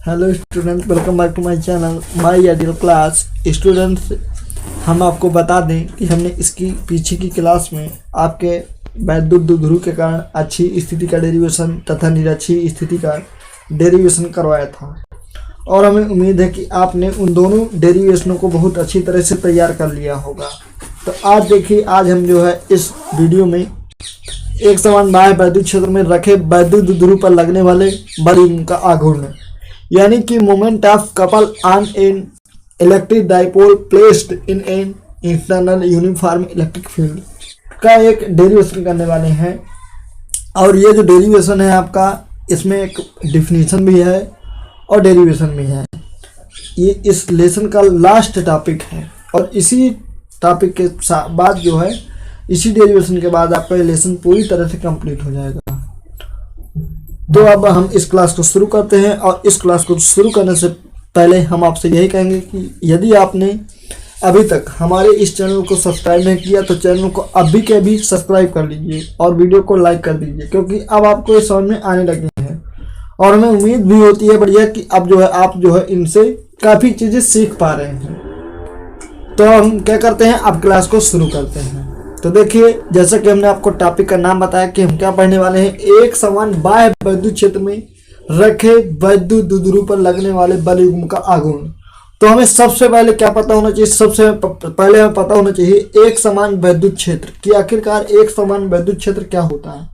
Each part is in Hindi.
Hello student, welcome back to my channel my ideal class. Students, हम आपको बता दें कि हमने इसकी पीछे की क्लास में आपके वैद्युत ध्रुव के कारण अच्छी स्थिति का डेरिवेशन तथा निरक्षी स्थिति का डेरिवेशन करवाया था और हमें उम्मीद है कि आपने उन दोनों डेरिवेशनों को बहुत अच्छी तरह से तैयार कर लिया होगा। तो आज देखिए, आज हम जो है इस वीडियो में एक समान बाह्य वैद्युत क्षेत्र में रखे वैद्युत ध्रुव पर लगने वाले बल का आघूर्ण यानी कि moment of couple on an electric dipole placed in an internal uniform electric field का एक डेरिवेशन करने वाले हैं। और ये जो डेरिवेशन है आपका, इसमें एक डिफिनीशन भी है और डेरिवेशन भी है। ये इस लेसन का लास्ट टॉपिक है और इसी टॉपिक के बाद जो है, इसी डेरिवेशन के बाद आपका ये लेसन पूरी तरह से कंप्लीट हो जाएगा। तो अब हम इस क्लास को शुरू करते हैं और इस क्लास को शुरू करने से पहले हम आपसे यही कहेंगे कि यदि आपने अभी तक हमारे इस चैनल को सब्सक्राइब नहीं किया तो चैनल को अभी के अभी सब्सक्राइब कर लीजिए और वीडियो को लाइक कर दीजिए, क्योंकि अब आपको ये समझ में आने लगे हैं और हमें उम्मीद भी होती है बढ़िया कि अब जो है आप जो है इनसे काफ़ी चीज़ें सीख पा रहे हैं। तो हम क्या करते हैं, अब क्लास को शुरू करते हैं। तो देखिए, जैसा कि हमने आपको टॉपिक का नाम बताया कि हम क्या पढ़ने वाले हैं, एक समान बाह्य वैद्युत क्षेत्र में रखे वैद्युत ध्रुव पर लगने वाले बल युग्म का आघूर्ण। तो हमें सबसे पहले क्या पता होना चाहिए, सबसे पहले हमें पता होना चाहिए एक समान वैद्युत क्षेत्र कि आखिरकार एक समान वैद्युत क्षेत्र क्या होता है।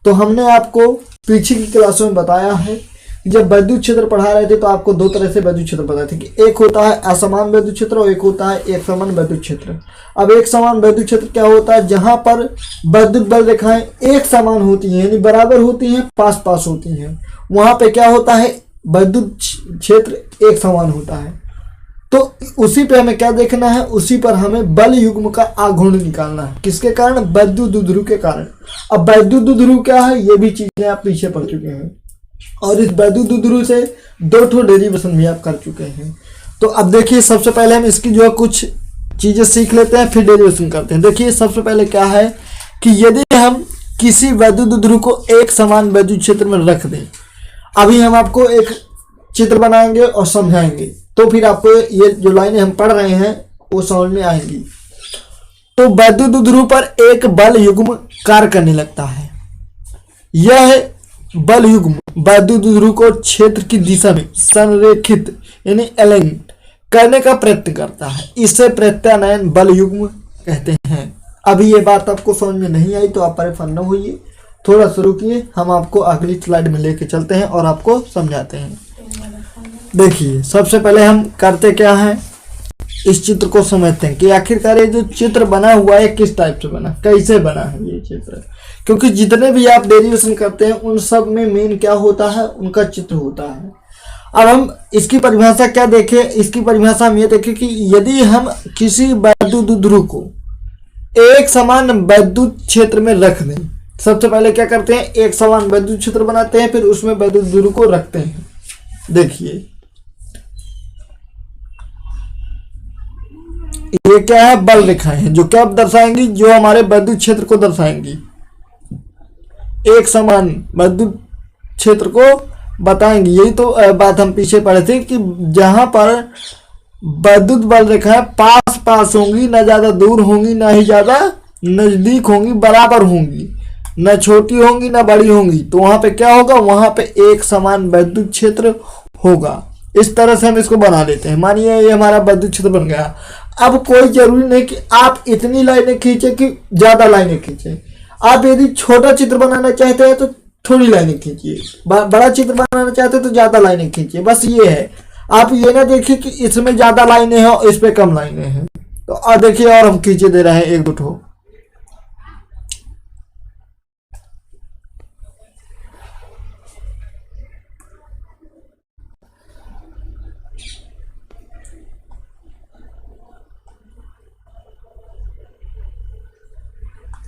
तो हमने आपको पीछे की क्लासों में बताया है, जब वैद्युत क्षेत्र पढ़ा रहे थे तो आपको दो तरह से वैद्युत क्षेत्र बताए थे कि एक होता है असमान वैद्युत क्षेत्र और एक होता है एक समान वैद्युत क्षेत्र। अब एक समान वैद्युत क्षेत्र क्या होता है, जहां पर वैद्युत बल रेखाएं एक समान होती हैं यानी बराबर होती हैं, पास पास होती हैं, वहां पे क्या होता है, वैद्युत क्षेत्र एक समान होता है। तो उसी पे हमें क्या देखना है, उसी पर हमें बल युग्म का आघूर्ण निकालना है। किसके कारण? वैद्युत ध्रुव के कारण। अब वैद्युत ध्रुव क्या है, ये भी चीजें आप पीछे पढ़ चुके हैं और इस वैद्युत ध्रुव से दो ठो डेरिवेशन भी आप कर चुके हैं। तो अब देखिए, सबसे पहले हम इसकी जो है कुछ चीजें सीख लेते हैं, फिर डेरिवेशन करते हैं। देखिए, सबसे पहले क्या है कि यदि हम किसी वैद्युत ध्रुव को एक समान वैद्युत क्षेत्र में रख दें, अभी हम आपको एक चित्र बनाएंगे और समझाएंगे, तो फिर आपको ये जो लाइनें हम पढ़ रहे हैं वो समझ में आएंगी। तो वैद्युत ध्रुव पर एक बल युग्म कार्य करने लगता है। यह बल युग्म वैद्युत ध्रुव को क्षेत्र की दिशा में संरेखित यानी अलाइन करने का प्रयत्न करता है। इसे प्रत्यानयन बल युग्म कहते हैं। अभी ये बात आपको समझ में नहीं आई तो आप परेशान न होइए, थोड़ा शुरू किए, हम आपको अगली स्लाइड में लेके चलते हैं और आपको समझाते हैं। देखिए, सबसे पहले हम करते क्या हैं, इस चित्र को समझते हैं कि आखिरकार ये जो चित्र बना हुआ है किस टाइप से बना, कैसे बना है ये चित्र। क्योंकि जितने भी आप डेरिवेशन करते हैं उन सब में मेन क्या होता है, उनका चित्र होता है। अब हम इसकी परिभाषा क्या देखें, इसकी परिभाषा हम ये देखें कि यदि हम किसी वैद्युत ध्रुव को एक समान वैद्युत क्षेत्र में रख दें, सबसे पहले क्या करते हैं, एक समान वैद्युत क्षेत्र बनाते हैं, फिर उसमें वैद्युत ध्रुव को रखते हैं। देखिए, ये क्या है, बल रेखाएं हैं जो क्या दर्शाएंगी, जो हमारे वैद्युत क्षेत्र को दर्शाएंगी, एक समान वैद्युत क्षेत्र को बताएंगी। यही तो बात हम पीछे पढ़े थे कि जहां पर वैद्युत बल रेखाएं पास पास होंगी, ना ज्यादा दूर होंगी ना ही ज्यादा नजदीक होंगी, बराबर होंगी, न छोटी होंगी ना बड़ी होंगी, तो वहां पे क्या होगा, वहां पे एक समान वैद्युत क्षेत्र होगा। इस तरह से हम इसको बना लेते हैं। मानिए ये हमारा वैद्युत क्षेत्र बन गया। अब कोई जरूरी नहीं कि आप इतनी लाइनें खींचे कि ज्यादा लाइनें खींचे। आप यदि छोटा चित्र बनाना चाहते हैं तो थोड़ी लाइनें खींचिए, बड़ा चित्र बनाना चाहते हैं तो ज्यादा लाइनें खींचिए। बस ये है, आप ये ना देखिए कि इसमें ज्यादा लाइनें हैं और इस पे कम लाइनें हैं। तो देखिए, और हम खींचे दे रहे हैं एक दो ठो।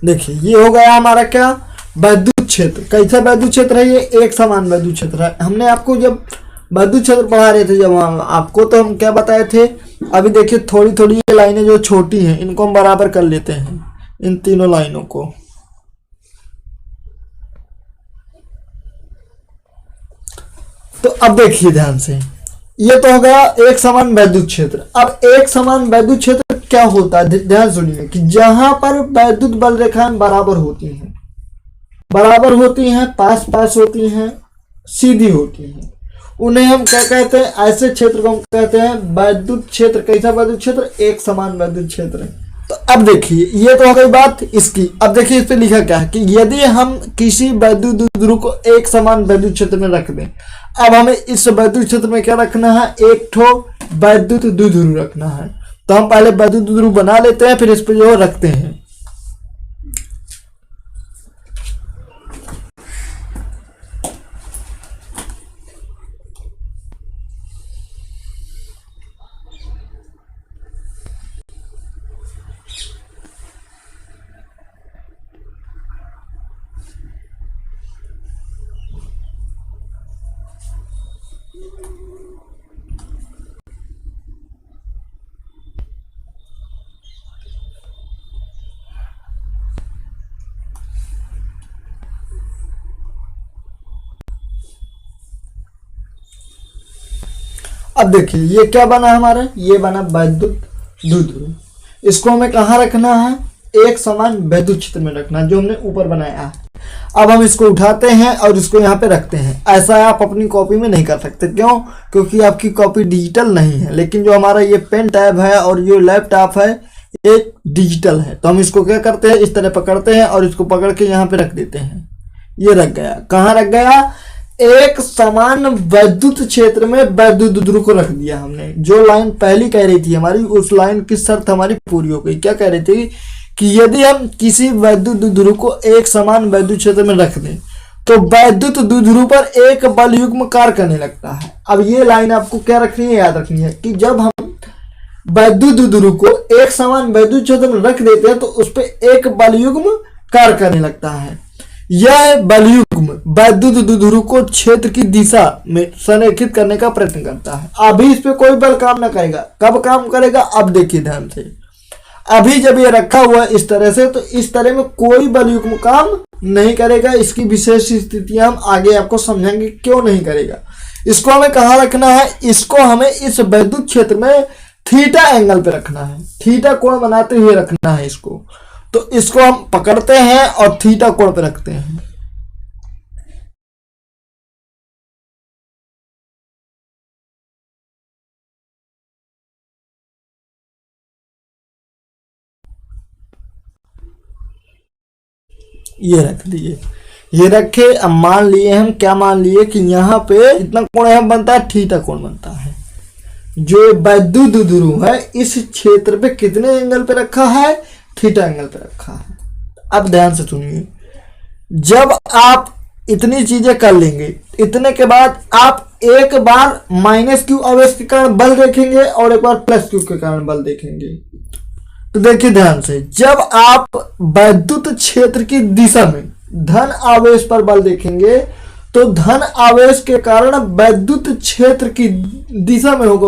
देखिए, ये हो गया हमारा क्या, वैद्युत क्षेत्र। कैसा वैद्युत क्षेत्र है ये, एक समान वैद्युत क्षेत्र है। हमने आपको जब वैद्युत क्षेत्र पढ़ा रहे थे जब आपको, तो हम क्या बताए थे, अभी देखिए थोड़ी थोड़ी ये लाइनें जो छोटी हैं इनको हम बराबर कर लेते हैं, इन तीनों लाइनों को। तो अब देखिए ध्यान से, ये तो हो गया एक समान वैद्युत क्षेत्र। अब एक समान वैद्युत क्षेत्र क्या होता है, ध्यान सुनिए कि जहां पर वैद्युत बल रेखाएं बराबर होती हैं, पास पास होती हैं, सीधी होती हैं, उन्हें हम क्या कहते हैं, ऐसे क्षेत्र को हम कहते हैं वैद्युत क्षेत्र। कैसा वैद्युत क्षेत्र, एक समान वैद्युत क्षेत्र। तो अब देखिए, ये तो हो गई बात इसकी। अब देखिए इस पे लिखा क्या है कि यदि हम किसी वैद्युत द्विध्रुव को एक समान वैद्युत क्षेत्र में रख दें। अब हमें इस वैद्युत क्षेत्र में क्या रखना है, एक ठो वैद्युत द्विध्रुव रखना है। तो हम पहले वैद्युत द्विध्रुव बना लेते हैं, फिर इस पे जो रखते हैं। अब देखिए ये क्या बना हमारा, ये बना वैद्युत द्विध्रुव। इसको हमें कहाँ रखना है, एक समान वैद्युत क्षेत्र में रखना, जो हमने ऊपर बनाया है। अब हम इसको उठाते हैं और इसको यहाँ पे रखते हैं। ऐसा आप अपनी कॉपी में नहीं कर सकते, क्यों, क्योंकि आपकी कॉपी डिजिटल नहीं है। लेकिन जो हमारा ये पेन टैब है और जो लैपटॉप है ये डिजिटल है। तो हम इसको क्या करते हैं, इस तरह पकड़ते हैं और इसको पकड़ के यहाँ पे रख देते हैं। ये रख गया, कहाँ रख गया, एक समान वैद्युत क्षेत्र में वैद्युत द्विध्रुव को रख दिया हमने। जो लाइन पहली कह रही थी हमारी, उस लाइन की शर्त हमारी पूरी हो गई। क्या कह रही थी कि यदि हम किसी वैद्युत द्विध्रुव को एक समान वैद्युत क्षेत्र में रख दें तो वैद्युत द्विध्रुव पर एक बल युग्म कार्य करने लगता है। अब ये लाइन आपको क्या रखनी है, याद रखनी है कि जब हम वैद्युत द्विध्रुव को एक समान वैद्युत क्षेत्र में रख देते हैं तो उस पर एक बल युग्म कार्य करने लगता है। यह बल युग्म वैद्युत द्विध्रुव को क्षेत्र की दिशा में संरेखित करने का प्रयत्न करता है। अभी इस पे कोई बल काम न करेगा। कब काम करेगा, अब देखिए ध्यान से। अभी जब ये रखा हुआ है इस तरह से, तो इस तरह में कोई बल युग्म काम नहीं करेगा। इसकी विशेष स्थितियां हम आगे आपको समझाएंगे क्यों नहीं करेगा। इसको हमें कहाँ रखना है, इसको हमें इस वैद्युत क्षेत्र में थीटा एंगल पे रखना है। थीटा कोण बनाते हुए रखना है इसको। तो इसको हम पकड़ते हैं और थीटा कोण पे रखते हैं। ये रख दिए, ये रखे। अब मान लिए हम, क्या मान लिए कि यहाँ पे इतना कोण हम बनता है, थीटा कोण बनता है। जो वैद्युत द्विध्रुव है इस क्षेत्र पे कितने एंगल पे रखा है, थीटा एंगल पे रखा है। अब ध्यान से सुनिए, जब आप इतनी चीजें कर लेंगे, इतने के बाद आप एक बार माइनस क्यू आवेश के कारण बल देखेंगे और एक बार प्लस क्यू के कारण बल देखेंगे। तो देखिए ध्यान से, जब आप वैद्युत क्षेत्र की दिशा में धन आवेश पर बल देखेंगे तो धन आवेश के कारण वैद्युत क्षेत्र की दिशा में होगा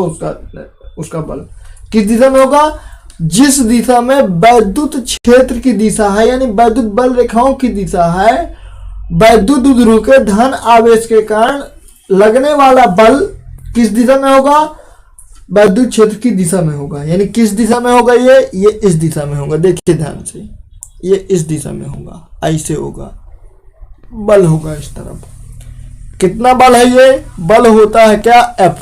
उसका बल। किस दिशा में होगा, जिस दिशा में वैद्युत क्षेत्र की दिशा है, यानी वैद्युत बल रेखाओं की दिशा है। वैद्युत द्विध्रुव के धन आवेश के कारण लगने वाला बल किस दिशा में होगा, वैद्युत क्षेत्र की दिशा में होगा। यानी किस दिशा में होगा, ये इस दिशा में होगा। देखिए ध्यान से, ये इस दिशा में होगा, ऐसे होगा, बल होगा इस तरफ। कितना बल है, ये बल होता है क्या, F।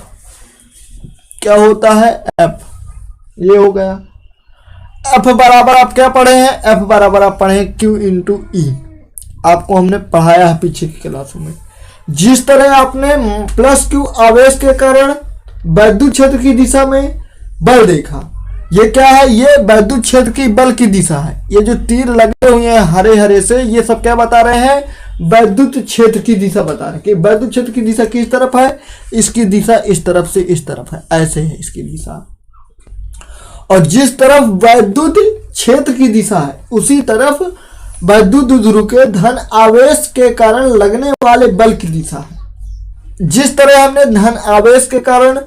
क्या होता है, F। ये हो गया। F बराबर आप क्या पढ़े हैं, F बराबर आप पढ़े हैं Q इंटू E। आपको हमने पढ़ाया है पीछे की क्लासों में। जिस तरह आपने प्लस Q आवेश के कारण वैद्युत क्षेत्र की दिशा में बल देखा, ये क्या है, ये वैद्युत क्षेत्र की बल की दिशा है। ये जो तीर लगे हुए हैं हरे हरे से, ये सब क्या बता रहे हैं, वैद्युत क्षेत्र की दिशा बता रहे हैं कि वैद्युत क्षेत्र की दिशा किस तरफ है, इसकी दिशा इस तरफ से इस तरफ है, ऐसे है इसकी दिशा। और जिस तरफ वैद्युत क्षेत्र की दिशा है उसी तरफ वैद्युत द्विध्रुव के धन आवेश के कारण लगने वाले बल की दिशा है। जिस तरह हमने धन आवेश के कारण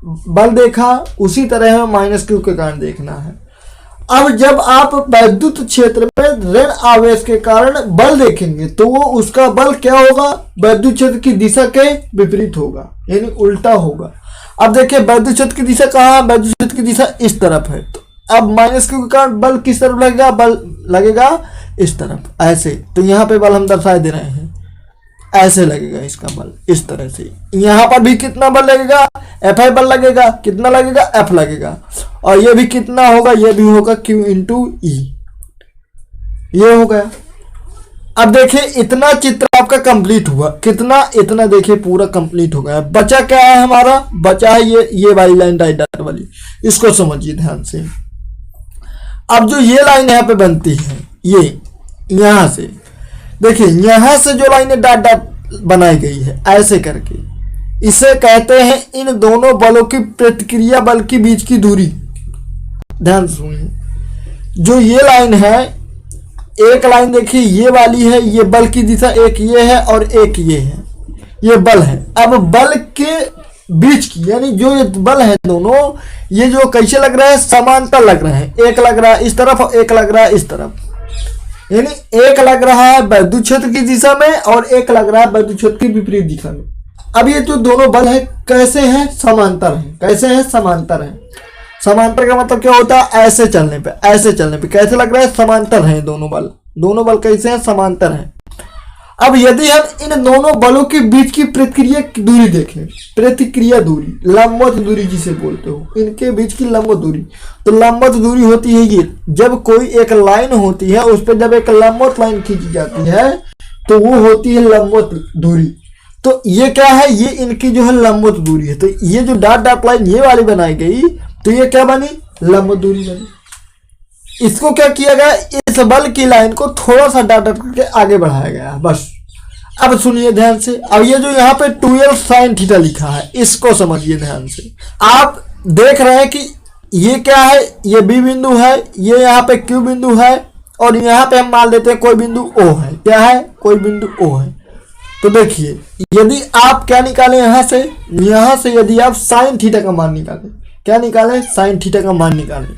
बल देखा, उसी तरह हमें माइनस क्यू के कारण देखना है। अब जब आप वैद्युत क्षेत्र में ऋण आवेश के कारण बल देखेंगे तो वो उसका बल क्या होगा, वैद्युत क्षेत्र की दिशा के विपरीत होगा, यानी उल्टा होगा। अब देखिए वैद्युत क्षेत्र की दिशा कहाँ है, वैद्युत क्षेत्र की दिशा इस तरफ है, तो अब माइनस क्यू के कारण बल किस तरफ लगेगा, बल लगेगा इस तरफ, ऐसे। तो यहाँ पे बल हम दर्शाए दे रहे हैं, ऐसे लगेगा इसका बल इस तरह से। यहाँ पर भी कितना बल लगेगा, एफ आई बल लगेगा, कितना लगेगा, एफ लगेगा। और ये भी कितना होगा, ये भी होगा क्यू इंटू ई, ये हो गया। अब देखिए इतना चित्र आपका कंप्लीट हुआ, कितना, इतना देखिए पूरा कंप्लीट हो गया। बचा क्या है हमारा, बचा है ये वाली लाइन डाई डॉट वाली, इसको समझिए ध्यान से। अब जो ये लाइन यहाँ पे बनती है, ये यहां से देखिए, यहां से जो लाइनें डॉट डॉट बनाई गई है ऐसे करके, इसे कहते हैं इन दोनों बलों की प्रतिक्रिया बल के बीच की दूरी। ध्यान सुनिए, जो ये लाइन है, एक लाइन देखिए ये वाली है, ये बल की दिशा एक ये है और एक ये है, ये बल है। अब बल के बीच की, यानी जो ये बल है दोनों, ये जो कैसे लग रहा है, समांतर लग रहे हैं। एक लग रहा है इस तरफ और एक लग रहा है इस तरफ, यानी एक लग रहा है वैद्युत क्षेत्र की दिशा में और एक लग रहा है वैद्युत क्षेत्र की विपरीत दिशा में। अब ये जो दोनों बल है कैसे हैं, समांतर हैं। कैसे हैं, समांतर हैं। समांतर का मतलब क्या होता है, ऐसे चलने पे, ऐसे चलने पे कैसे लग रहा है, समांतर हैं दोनों बल। दोनों बल कैसे हैं, समांतर हैं। अब यदि हम इन दोनों बलों के बीच की प्रतिक्रिया की दूरी देखें, प्रतिक्रिया दूरी, लंबवत दूरी जिसे बोलते हो, इनके बीच की लंबवत दूरी, तो लंबवत दूरी होती है ये, जब कोई एक लाइन होती है उस पर जब एक लंबवत लाइन खींची जाती है तो वो होती है लंबवत दूरी। तो ये क्या है, ये इनकी जो है लंबवत दूरी है। तो ये जो डॉट डॉट लाइन ये वाली बनाई गई, तो ये क्या बनी, लंबवत दूरी बनी। इसको क्या किया गया, इस बल की लाइन को थोड़ा सा डॉट डॉट करके आगे बढ़ाया गया, बस। अब सुनिए ध्यान से, अब ये जो यहाँ पे 12 साइन थीटा लिखा है, इसको समझिए ध्यान से। आप देख रहे हैं कि ये क्या है, ये बी बिंदु है, ये यहाँ पे क्यू बिंदु है, और यहाँ पे हम मान लेते हैं कोई बिंदु ओ है। क्या है, कोई बिंदु ओ है। तो देखिए यदि आप क्या निकालें, यहाँ से यदि आप साइन थीटा का मान निकालें, क्या निकालें, साइन थीटा का मान निकालें,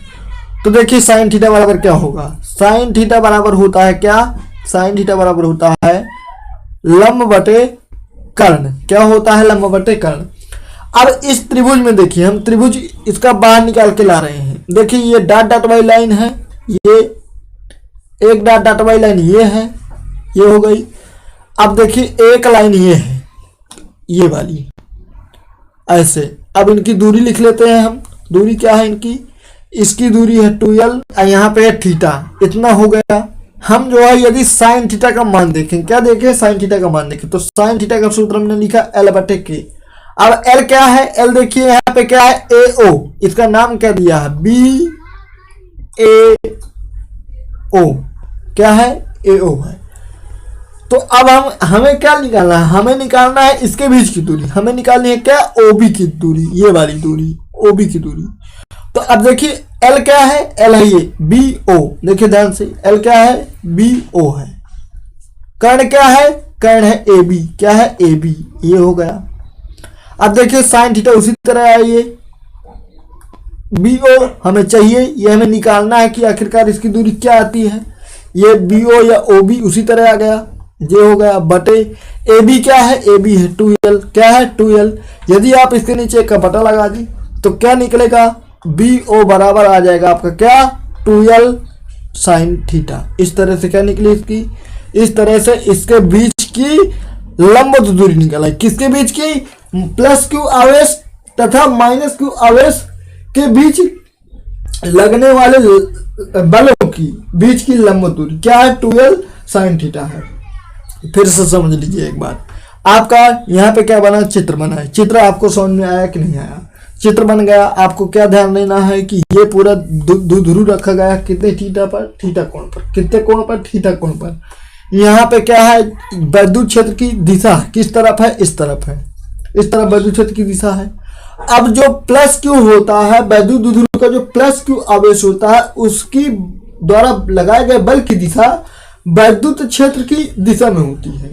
तो देखिए साइन थीटा बराबर क्या होगा, साइन थीटा बराबर होता है क्या, साइन थीटा बराबर होता है लंब बटे कर्ण। क्या होता है, लंब बटे कर्ण। अब इस त्रिभुज में देखिए, हम त्रिभुज इसका बाहर निकाल के ला रहे हैं। देखिए ये डॉट डॉट वाली लाइन है, ये एक डॉट डॉट वाली लाइन ये है, ये हो गई। अब देखिए एक लाइन ये है, ये वाली, ऐसे। अब इनकी दूरी लिख लेते हैं हम। दूरी क्या है इनकी, इसकी दूरी है 2l, यहाँ पे है थीटा, इतना हो गया। हम जो है यदि साइन थीटा का मान देखें, क्या देखें, साइन थीटा का मान देखें, तो साइन थीटा का सूत्र हमने लिखा l बटे के। अब l क्या है, l देखिए यहाँ पे क्या है, AO, इसका नाम क्या दिया है, BAO, क्या है, AO है। तो अब हमें क्या निकालना है, हमें निकालना है इसके बीच की दूरी, हमें निकालनी है क्या, OB की दूरी, ये वाली दूरी, OB की दूरी। तो अब देखिए L क्या है, L है ये BO, देखिए ध्यान से, L क्या है, BO है। कर्ण क्या है, कर्ण है AB, क्या है, AB, ये हो गया। अब देखिए साइन थीटा उसी तरह है, ये BO हमें चाहिए, ये हमें निकालना है कि आखिरकार इसकी दूरी क्या आती है। ये BO या OB उसी तरह आ गया, ये हो गया बटे AB क्या है, AB है 2l, क्या है, 2l। यदि आप इसके नीचे का बटा लगा दी तो क्या निकलेगा, BO बराबर आ जाएगा आपका क्या, 2l साइन थीटा। इस तरह से क्या निकली इसकी, इस तरह से इसके बीच की लंबवत दूरी निकला। किसके बीच की, प्लस क्यू आवेश तथा माइनस क्यू आवेश के बीच लगने वाले बलों की बीच की लंबवत दूरी क्या है, 2l साइन थीटा है। फिर से समझ लीजिए एक बार, आपका यहाँ पे क्या बना, चित्र बना है। चित्र आपको समझ में आया कि नहीं आया, चित्र बन गया। आपको क्या ध्यान देना है कि ये पूरा ध्रुव रखा गया कितने थीटा पर, थीटा कोण पर, कितने कोण पर, थीटा कोण पर। यहाँ पे क्या है, वैद्युत क्षेत्र की दिशा किस तरफ है, इस तरफ है, इस तरफ वैद्युत क्षेत्र की दिशा है। अब जो प्लस क्यू होता है, वैद्युत ध्रुव का जो प्लस क्यू आवेश होता है, उसकी द्वारा लगाए गए बल की दिशा वैद्युत क्षेत्र की दिशा में होती है।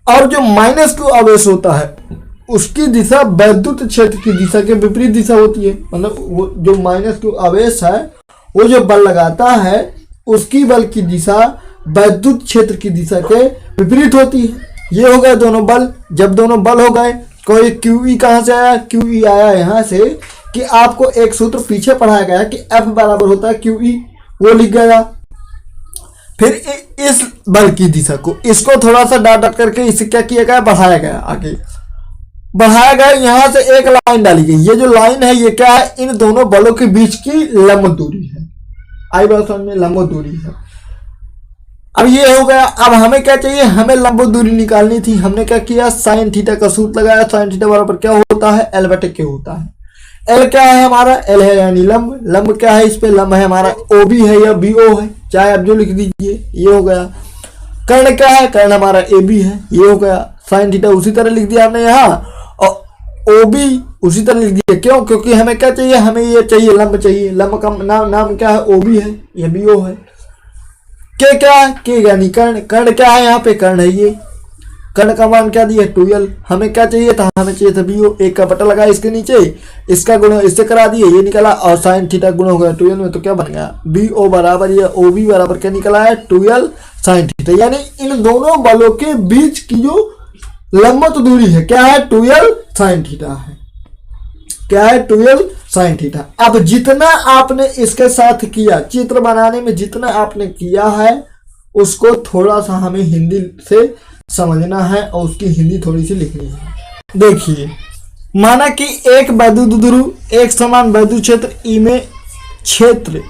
और जो माइनस क्यू आवेश होता है उसकी दिशा वैद्युत क्षेत्र की दिशा के विपरीत दिशा होती है। मतलब वो जो माइनस क्यू आवेश है वो जो बल लगाता है उसकी बल की दिशा वैद्युत क्षेत्र की दिशा के विपरीत होती है। ये हो गए दोनों बल। जब दोनों बल हो गए, कोई QE कहाँ से आया? QE आया यहाँ से कि आपको एक सूत्र पीछे पढ़ाया गया कि F बराबर होता है QE, वो लिख गया। फिर इस बल की दिशा को, इसको थोड़ा सा डाट करके इसे क्या किया गया? बढ़ाया गया, आगे बढ़ाया गया। यहां से एक लाइन डाली गई। ये जो लाइन है ये क्या है? इन दोनों बलों के बीच की लंब दूरी है। आई बात समझ में? लंब दूरी है। अब ये हो गया। अब हमें क्या चाहिए? हमें लंब दूरी निकालनी थी। हमने क्या किया? साइन थीटा का सूत्र लगाया। साइन थीटा बराबर क्या होता है? L/K होता है। L क्या है हमारा? L है यानी लंब। लंब क्या है? इस पे लंब है हमारा OB है या BO है, चाहे आप जो लिख दीजिए। ये हो गया। कर्ण क्या है? कर्ण हमारा AB है। ये हो गया। साइन थीटा उसी तरह लिख दिया हमने यहाँ, और OB उसी तरह लिख दिया। क्यों? क्योंकि हमें क्या चाहिए? हमें ये चाहिए, लंब चाहिए। लंब का नाम क्या है? OB है, ये BO है। के क्या है? के यानी कर्ण। कर्ण क्या है? यहाँ पे कर्ण है। ये कर्ण का मान क्या दिया? 2L। हमें क्या चाहिए था? हमें चाहिए था BO। एक का बटा लगा इसके नीचे, इसका गुण इससे करा दिए, ये निकला, और साइन थीटा गुण हो गया 2L में, तो क्या बन गया? BO बराबर या OB बराबर क्या निकला है? 2L sine theta. यानी इन दोनों बलों के बीच की जो लंबवत दूरी है क्या है? 2L साइन थीटा है। क्या है? 2L sine theta. अब जितना आपने इसके साथ किया, चित्र बनाने में जितना आपने किया है, उसको थोड़ा सा हमें हिंदी से समझना है और उसकी हिंदी थोड़ी सी लिखनी है। देखिए, माना कि एक वैद्युत ध्रुव एक समान वैद्युत क्षेत्र ई में क्षेत्र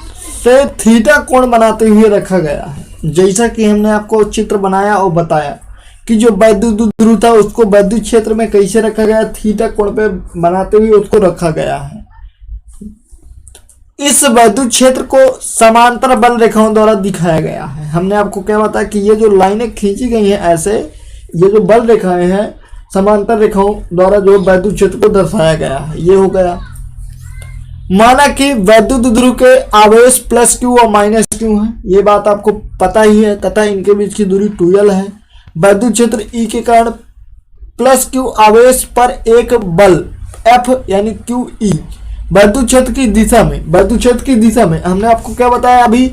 से थीटा कोण बनाते हुए रखा गया है। जैसा कि हमने आपको चित्र बनाया और बताया कि जो वैद्युत ध्रुव था उसको वैद्युत क्षेत्र में कैसे रखा गया? थीटा कोण पे बनाते हुए उसको रखा गया है। इस वैद्युत क्षेत्र को समांतर बल रेखाओं द्वारा दिखाया गया है। हमने आपको क्या बताया कि ये जो लाइनें खींची गई हैं ऐसे, ये जो बल रेखाएं हैं समांतर रेखाओं द्वारा जो वैद्युत क्षेत्र को दर्शाया गया है। ये हो गया। माना कि वैद्युत ध्रुव के आवेश +Q और -Q है, ये बात आपको पता ही है, तथा इनके बीच की दूरी 2L है। वैद्युत क्षेत्र E के कारण +Q आवेश पर एक बल F यानी QE वैद्युत क्षेत्र की दिशा में हमने आपको क्या बताया अभी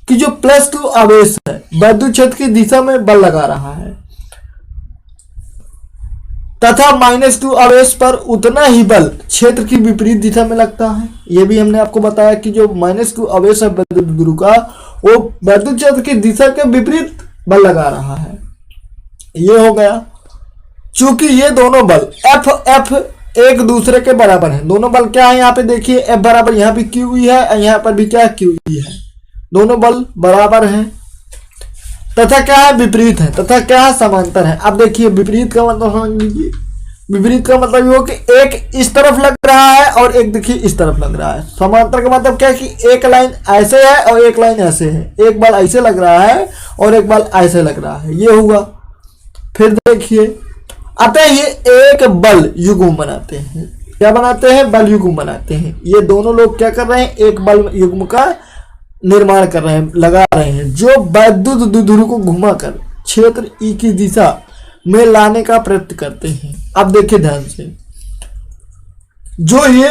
कि जो +Q आवेश है वैद्युत क्षेत्र की दिशा में बल लगा रहा है, तथा -Q आवेश पर उतना ही बल क्षेत्र की विपरीत दिशा में लगता है। यह भी हमने आपको बताया कि जो -Q आवेश है वैद्युत ध्रुव का, वो वैद्युत क्षेत्र की दिशा के विपरीत बल लगा रहा है। ये हो गया। चूंकि ये दोनों बल F एक दूसरे के बराबर है। दोनों बल क्या है? यहाँ पे देखिए F बराबर, यहाँ भी QE है और यहाँ पर भी क्या है? QE है। दोनों बल बराबर हैं, तथा क्या है? विपरीत है। तथा क्या है? समांतर है। अब देखिए विपरीत का मतलब समझ लीजिए। विपरीत का मतलब ये हो कि एक इस तरफ लग रहा है और एक देखिए इस तरफ लग रहा है। समांतर का मतलब क्या है कि एक लाइन ऐसे है और एक लाइन ऐसे है। एक बल ऐसे लग रहा है और एक बल ऐसे लग रहा है। ये हुआ। फिर देखिए, अतः ये एक बल युग्म बनाते हैं। क्या बनाते हैं? बल युग्म बनाते हैं। ये दोनों लोग क्या कर रहे हैं? एक बल युग्म का निर्माण कर रहे हैं, लगा रहे हैं, जो वैद्युत ध्रुव को घुमाकर क्षेत्र E की दिशा में लाने का प्रयत्न करते हैं। अब देखिए ध्यान से, जो ये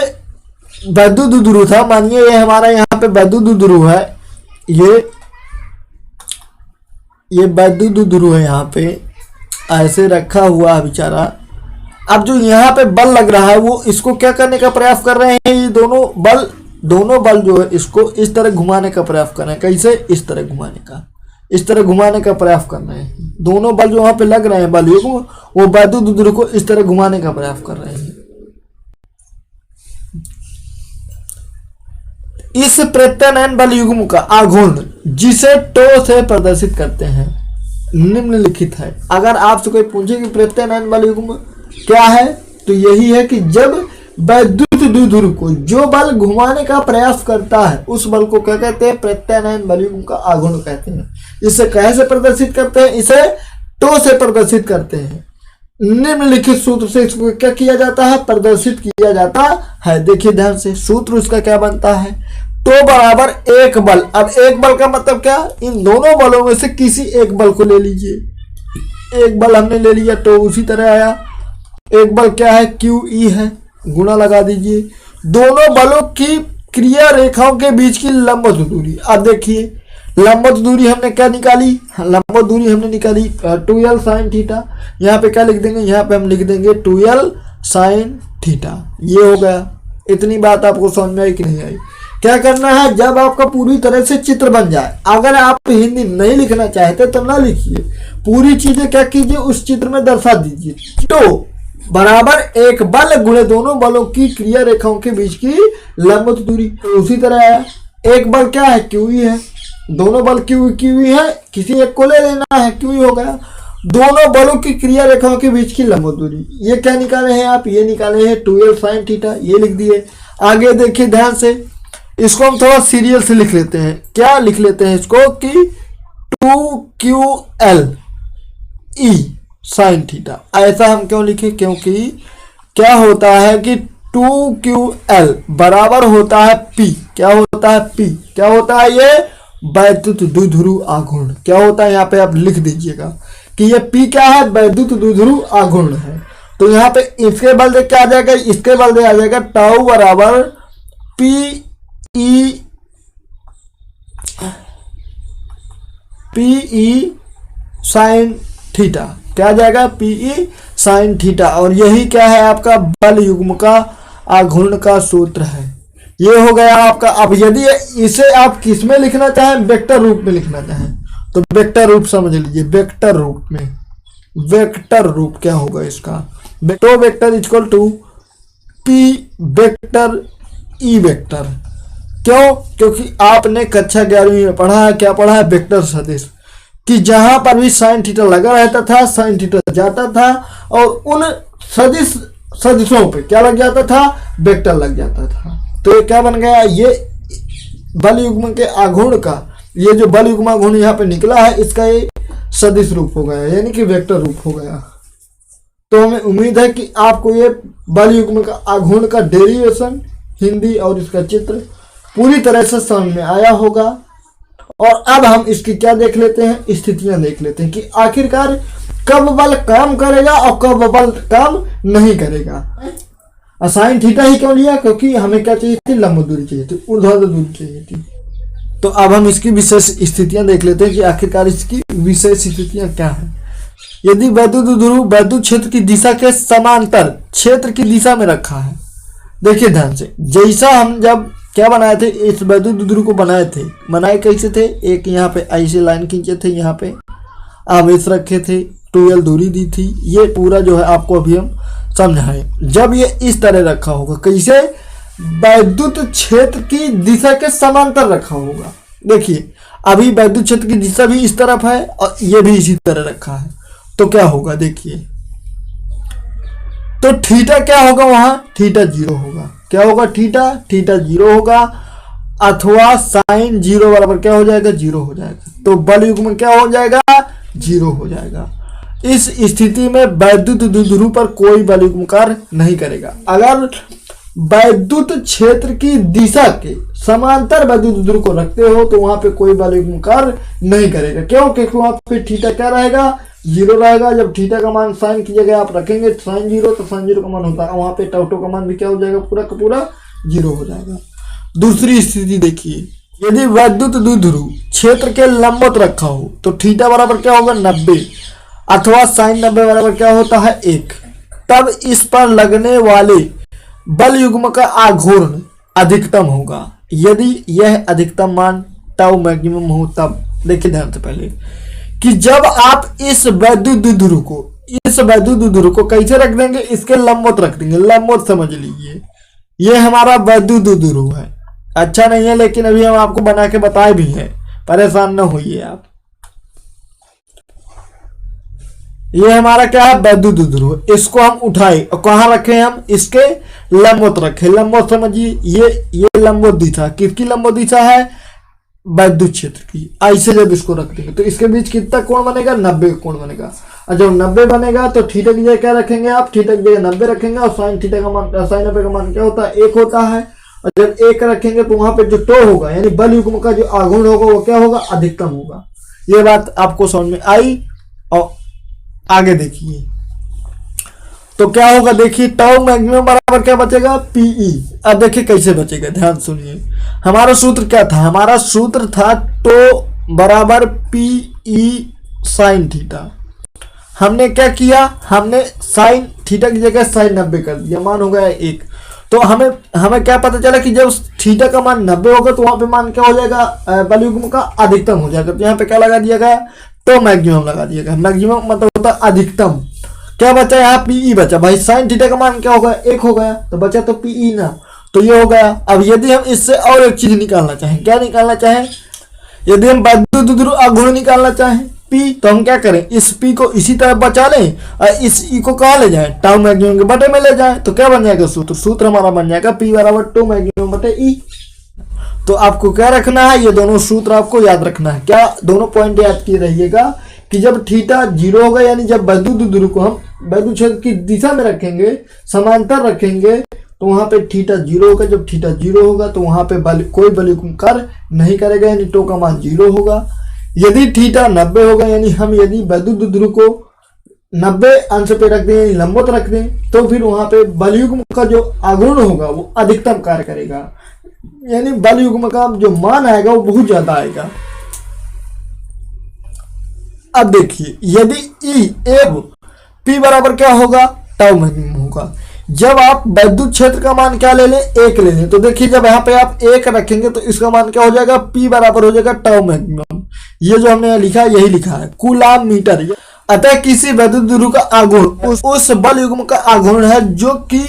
वैद्युत ध्रुव था, मानिए ये हमारा यहाँ पे वैद्युत ध्रुव है, ये वैद्युत ध्रुव है, यहाँ पे ऐसे रखा हुआ है बेचारा। अब जो यहाँ पे बल लग रहा है वो इसको क्या करने का प्रयास कर रहे हैं? ये दोनों बल जो है इसको इस तरह घुमाने का प्रयास कर रहे हैं। कैसे? इस तरह घुमाने का प्रयास कर रहे हैं। दोनों बल जो वहां पे लग रहे हैं बल युग्म, वो वैद्युत ध्रुव को इस तरह घुमाने का प्रयास कर रहे हैं। इस प्रत्यानयन बल युग्म का आघूर्ण, जिसे टो से प्रदर्शित करते हैं, निम्नलिखित है। अगर आपसे कोई पूछे कि प्रत्यानयन बल युग्म क्या है, तो यही है कि जब वैद्युत ध्रुव को जो बल घुमाने का प्रयास करता है उस बल को क्या कहते हैं? प्रत्यानयन बल युग्म का आघूर्ण कहते हैं। इसे कैसे प्रदर्शित करते हैं? इसे टो से प्रदर्शित करते हैं। निम्नलिखित सूत्र से इसको क्या किया जाता है? प्रदर्शित किया जाता है। देखिए ध्यान से, सूत्र उसका क्या बनता है? टो बराबर एक बल। अब एक बल का मतलब क्या? इन दोनों बलों में से किसी एक बल को ले लीजिए। एक बल हमने ले लिया, टो उसी तरह आया। एक बल क्या है? QE है, गुणा लगा दीजिए। दोनों बलों की क्रिया रेखाओं के बीच की लंबवत दूरी। अब देखिए लंबवत दूरी हमने क्या निकाली, लंबवत दूरी हमने निकाली 2l sin थीटा। यहाँ पे क्या लिख देंगे, यहाँ पे हम लिख देंगे 2l sin थीटा। ये हो गया। इतनी बात आपको समझ में आई कि नहीं आई? क्या करना है, जब आपका पूरी तरह से चित्र बन जाए, अगर आप हिंदी नहीं लिखना चाहते तो ना लिखिए, पूरी चीजें क्या कीजिए उस चित्र में दर्शा दीजिए। तो बराबर एक बल गुणे दोनों बलों की क्रिया रेखाओं के बीच की लंबवत दूरी। तो उसी तरह है, एक बल क्या है, QE है, दोनों बल QE है, किसी एक को ले लेना है, QE हो गया। दोनों बलों की क्रिया रेखाओं के बीच की लंबवत दूरी, ये क्या निकाले हैं आप, ये निकाले हैं 2l sin थीटा, ये लिख दिए। आगे देखिए ध्यान से, इसको हम थोड़ा सीरियल से लिख लेते हैं। क्या लिख लेते हैं इसको कि 2ql e sin थीटा। ऐसा हम क्यों लिखे, क्योंकि क्या होता है कि 2ql बराबर होता है p। क्या होता है p, क्या होता है, ये वैद्युत द्विध्रुव आघूर्ण। क्या होता है, यहाँ पे आप लिख दीजिएगा कि ये p क्या है, वैद्युत द्विध्रुव आघूर्ण है। तो यहाँ पे इसके बल क्या आ जाएगा, इसके बल आ जाएगा टाउ बराबर PE sin थीटा। क्या जाएगा, PE sin थीटा। और यही क्या है आपका बल युग्म का आघूर्ण का सूत्र है। ये हो गया आपका। अब यदि इसे आप किस में लिखना चाहें, वेक्टर रूप में लिखना चाहें तो वेक्टर रूप समझ लीजिए। वेक्टर रूप में, वेक्टर रूप क्या होगा इसका, तो vector equal to P vector E vector. क्यों, क्योंकि आपने कक्षा 11वीं में पढ़ा है, क्या पढ़ा है, वेक्टर सदिश, कि जहां पर भी sin थीटा लगा रहता था, sin थीटा जाता था और उन सदिशों पे क्या लग जाता था, वेक्टर लग जाता था। तो ये क्या बन गया, ये बल युग्म के आघूर्ण का, ये जो बल युग्म आघूर्ण यहाँ पे निकला है, इसका ये सदिश रूप हो गया, यानी कि वेक्टर रूप हो गया। तो हमें उम्मीद है कि आपको ये बल युग्म का आघूर्ण का डेरिवेशन हिंदी और इसका चित्र पूरी तरह से समझ में आया होगा। और अब हम इसकी क्या देख लेते हैं, स्थितियां देख लेते हैं कि आखिरकार कब बल काम करेगा और कब बल काम नहीं करेगा। साइन थीटा ही क्यों लिया, क्योंकि हमें क्या चाहिए थी, लंब दूरी चाहिए थी, ऊर्ध्वाधर दूरी चाहिए थी। तो अब हम इसकी विशेष स्थितियां देख लेते हैं कि आखिरकार इसकी विशेष स्थितियां क्या है। यदि वैद्युत ध्रुव वैद्युत क्षेत्र की दिशा के समांतर क्षेत्र की दिशा में रखा है, देखिए ध्यान से, जैसा हम जब क्या बनाए थे, इस वैद्युत ध्रुव को बनाए कैसे थे, एक यहाँ पे ऐसे लाइन खींचे थे, यहाँ पे आवेश रखे थे, 2l दूरी दी थी। ये पूरा जो है आपको अभी हम समझाएं। जब ये इस तरह रखा होगा, कैसे, वैद्युत क्षेत्र की दिशा के समांतर रखा होगा। देखिए अभी वैद्युत क्षेत्र की दिशा भी इस तरफ है और ये भी इसी तरह रखा है, तो क्या होगा, देखिए, तो थीटा क्या होगा, वहां थीटा 0 होगा। क्या होगा, थीटा 0 होगा, अथवा साइन 0 बराबर क्या हो जाएगा, 0 हो जाएगा। तो बल युग्म क्या हो जाएगा, 0 हो जाएगा। इस स्थिति में वैद्युत द्विध्रुव पर कोई बल युग्म कार्य नहीं करेगा। अगर वैद्युत क्षेत्र की दिशा के समांतर वैद्युत द्विध्रुव को रखते हो तो वहां पे कोई बल युग्म कार्य नहीं करेगा। क्यों, क्योंकि वहां पे थीटा क्या रहेगा, 0 रहेगा। जब थीटा का मान साइन की जगह आप रखेंगे साइन 0, तो साइन 0 का मान होता है, वहां पे टाउ का मान भी क्या हो जाएगा, पूरा का पूरा 0 हो जाएगा। दूसरी स्थिति देखिए, यदि वैद्युत द्विध्रुव क्षेत्र के लंबवत रखा हो तो थीटा बराबर क्या होगा, 90, अथवा साइन 90 बराबर क्या होता है, 1। तब इस पर लगने वाले बल युग्म का आघूर्ण अधिकतम होगा। यदि यह अधिकतम मान टाउ मैक्सिमम हो तब। देखिए ध्यान से पहले कि जब आप इस वैद्युत द्विध्रुव को कैसे रख देंगे, इसके लंबवत रख देंगे। लंबवत समझ लीजिए, ये हमारा वैद्युत द्विध्रुव है। अच्छा नहीं है, लेकिन अभी हम आपको बना के बताए भी हैं, परेशान न होइए आप। ये हमारा क्या है, वैद्युत द्विध्रुव। इसको हम उठाए और कहाँ रखे, हम इसके लंबवत रखे। लंबवत समझिए, ये लंबवत दिशा किसकी लंबवत दिशा है, वैद्युत क्षेत्र की। ऐसे जब इसको रख देंगे तो इसके बीच कितना कोण बनेगा, 90 कोण बनेगा। और जब 90 बनेगा तो थीटा की जगह क्या रखेंगे आप, थीटा की जगह 90 रखेंगे और साइन थीटा का मान, साइन 90 का मान क्या होता है, 1 होता है। और जब 1 रखेंगे तो वहां पे जो टो होगा, यानी बल युग्म का जो आघूर्ण होगा वो क्या होगा, अधिकतम होगा। ये बात आपको समझ में आई। और आगे देखिए, तो क्या होगा देखिए, टाउ मैक्सिमम बराबर क्या बचेगा, पीई। अब देखिए कैसे बचेगा, ध्यान सुनिए। हमारा सूत्र क्या था, हमारा सूत्र था टो बराबर पीई साइन थीटा। हमने क्या किया, हमने साइन थीटा की जगह साइन 90 कर दिया, मान हो गया 1। तो हमें क्या पता चला कि जब थीटा का मान 90 होगा तो वहां पे मान क्या हो जाएगा, बल युग्म का अधिकतम हो जाएगा। तो यहाँ पे क्या लगा दिया गया, तो मैक्सिमम लगा दिया गया। मैक्सिमम मतलब होता है अधिकतम। क्या बचा यहाँ, पीई बचा। भाई साइन थीटा का मान क्या होगा, 1 हो गया, तो बचा तो पीई ना, तो ये हो गया। अब यदि हम इससे और एक चीज निकालना चाहें, क्या निकालना चाहें, यदि हम वैद्युत ध्रुव आघूर्ण निकालना चाहें पी, तो हम क्या करें, इस पी को इसी तरह बचा लें और इस ई को कहाँ ले जाएं, टाउ मैक्सिमम के बटे में ले जाएं। तो क्या बन जाएगा सूत्र हमारा बन जाएगा पी बराबर टू मैक्सिमम बटे ई। तो आपको क्या रखना है, ये दोनों सूत्र आपको याद रखना है। क्या, दोनों पॉइंट याद किए रहिएगा कि जब थीटा 0 होगा, यानी जब वैद्युत ध्रुव को हम वैद्युत क्षेत्र की दिशा में रखेंगे, समांतर रखेंगे, तो वहां पे थीटा 0 होगा। जब थीटा 0 होगा तो वहां पे कोई बल युग्म कार्य नहीं करेगा, यानी टो का मान 0 होगा। यदि थीटा 90 होगा, यानी हम यदि वैद्युत ध्रुव को 90 अंश पे रख दें, यानी लंबवत रख दें, तो फिर वहां पे बल युग्म का जो आघूर्ण होगा वो अधिकतम कार्य करेगा, यानी बल युग्म का जो मान आएगा वो बहुत ज्यादा आएगा। अब देखिए, यदि ई पी बराबर क्या होगा, टाउ मैक्सिमम होगा। जब आप वैद्युत क्षेत्र का मान क्या ले लें, 1 ले लें, तो देखिए जब यहाँ पे आप 1 रखेंगे तो इसका मान क्या हो जाएगा, पी बराबर हो जाएगा टाउ मैक्सिमम। ये जो हमने लिखा है यही लिखा है, कूलाम मीटर। अतः किसी वैद्युत ध्रुव का आघूर्ण उस बल युग्म का आघूर्ण है जो कि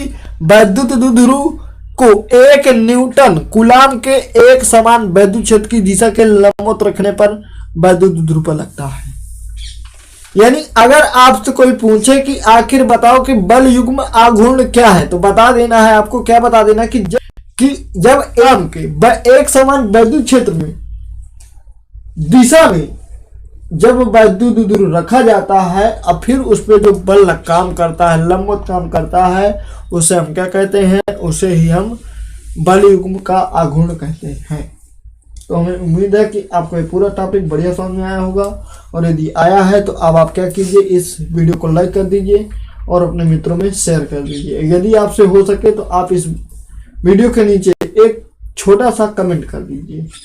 वैद्युत ध्रुव को 1 न्यूटन कूलाम के एक समान वैद्युत क्षेत्र की दिशा के लंबवत रखने पर वैद्युत ध्रुव पर लगता है। यानी अगर आपसे कोई पूछे कि आखिर बताओ कि बल युग्म आघूर्ण क्या है, तो बता देना है आपको, क्या बता देना कि जब एक समान वैद्युत क्षेत्र में दिशा में जब वैद्युत ध्रुव रखा जाता है और फिर उस पर जो बल काम करता है, लंबवत काम करता है, उसे हम क्या कहते हैं, उसे ही हम बल युग्म का आघूर्ण कहते हैं। तो हमें उम्मीद है कि आपको ये पूरा टॉपिक बढ़िया समझ में आया होगा, और यदि आया है तो अब आप क्या कीजिए, इस वीडियो को लाइक कर दीजिए और अपने मित्रों में शेयर कर दीजिए। यदि आपसे हो सके तो आप इस वीडियो के नीचे एक छोटा सा कमेंट कर दीजिए।